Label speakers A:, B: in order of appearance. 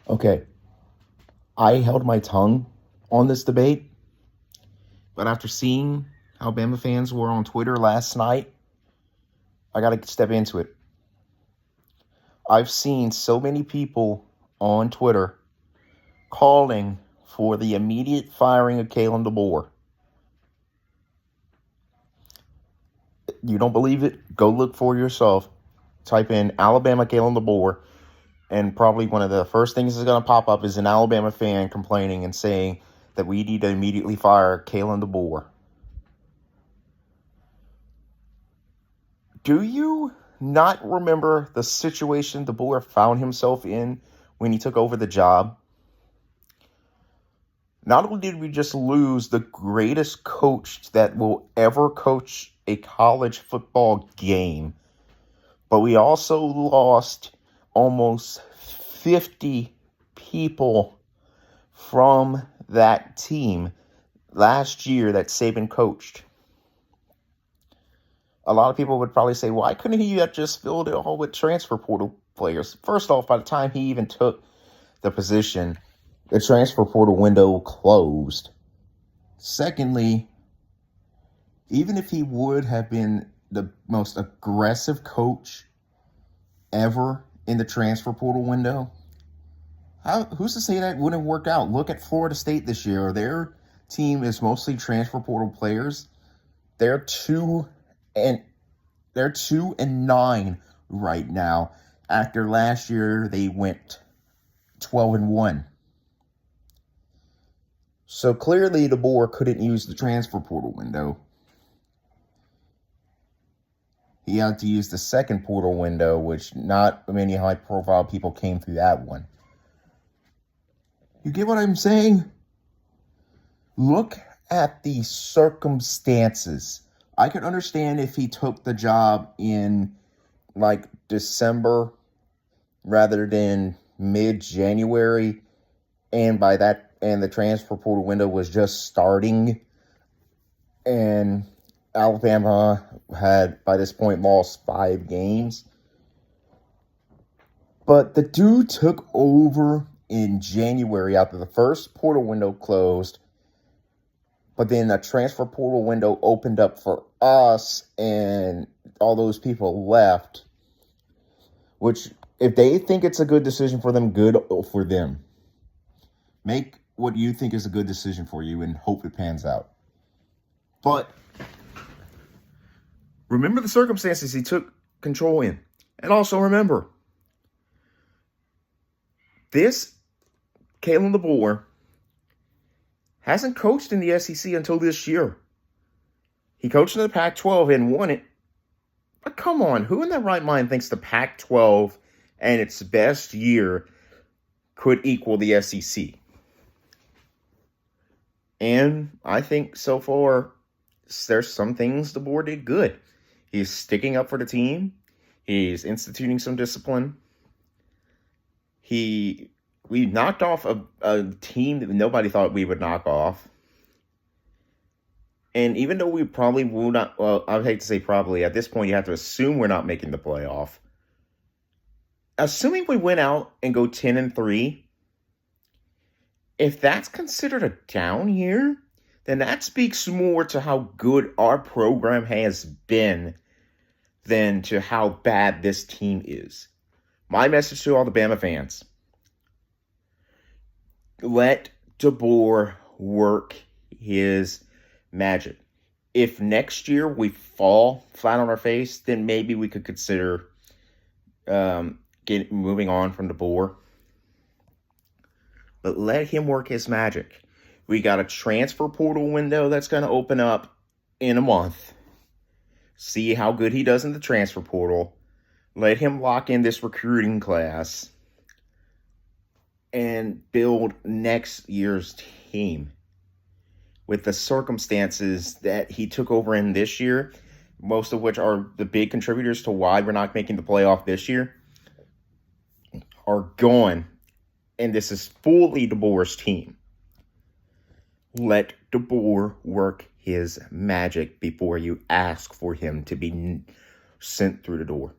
A: Okay, I held my tongue on this debate, but after seeing how Bama fans were on Twitter last night, I got to step into it. I've seen so many people on Twitter calling for the immediate firing of Kalen Deboer. You don't believe it? Go look for yourself. Type in Alabama Kalen Deboer, and probably one of the first things that's going to pop up is an Alabama fan complaining and saying that we need to immediately fire Kalen Deboer. Do you not remember the situation Deboer found himself in when he took over the job? Not only did we just lose the greatest coach that will ever coach a college football game, but we also lost almost 50 people from that team last year that Saban coached. A lot of people would probably say, why couldn't he have just filled it all with transfer portal players? First off, by the time he even took the position, the transfer portal window closed. Secondly, even if he would have been the most aggressive coach ever in the transfer portal window, who's to say that wouldn't work out? Look at Florida State this year. Their team is mostly transfer portal players. They're 2-9 right now. After last year, they went 12-1. So clearly, Deboer couldn't use the transfer portal window. He had to use the second portal window, which not many high-profile people came through that one. You get what I'm saying? Look at the circumstances. I could understand if he took the job in like December rather than mid-January, and the transfer portal window was just starting, and Alabama had by this point lost 5 games. But the dude took over in January after the first portal window closed, but then the transfer portal window opened up for us, and all those people left, which, if they think it's a good decision for them, good for them. Make what you think is a good decision for you and hope it pans out. But remember the circumstances he took control in. And also remember, this Kalen Deboer hasn't coached in the SEC until this year. He coached in the Pac-12 and won it. But come on, who in their right mind thinks the Pac-12 and its best year could equal the SEC? And I think so far, there's some things Deboer did good. He's sticking up for the team. He's instituting some discipline. We knocked off a team that nobody thought we would knock off. And even though we probably will not, well, I hate to say probably, at this point you have to assume we're not making the playoff. Assuming we went out and go 10-3, if that's considered a down year, then that speaks more to how good our program has been than to how bad this team is. My message to all the Bama fans: let Deboer work his magic. If next year we fall flat on our face, then maybe we could consider moving on from Deboer. But let him work his magic. We got a transfer portal window that's going to open up in a month. See how good he does in the transfer portal. Let him lock in this recruiting class and build next year's team with the circumstances that he took over in this year, most of which are the big contributors to why we're not making the playoff this year, are gone. And this is fully Deboer's team. Let Deboer work his magic before you ask for him to be sent through the door.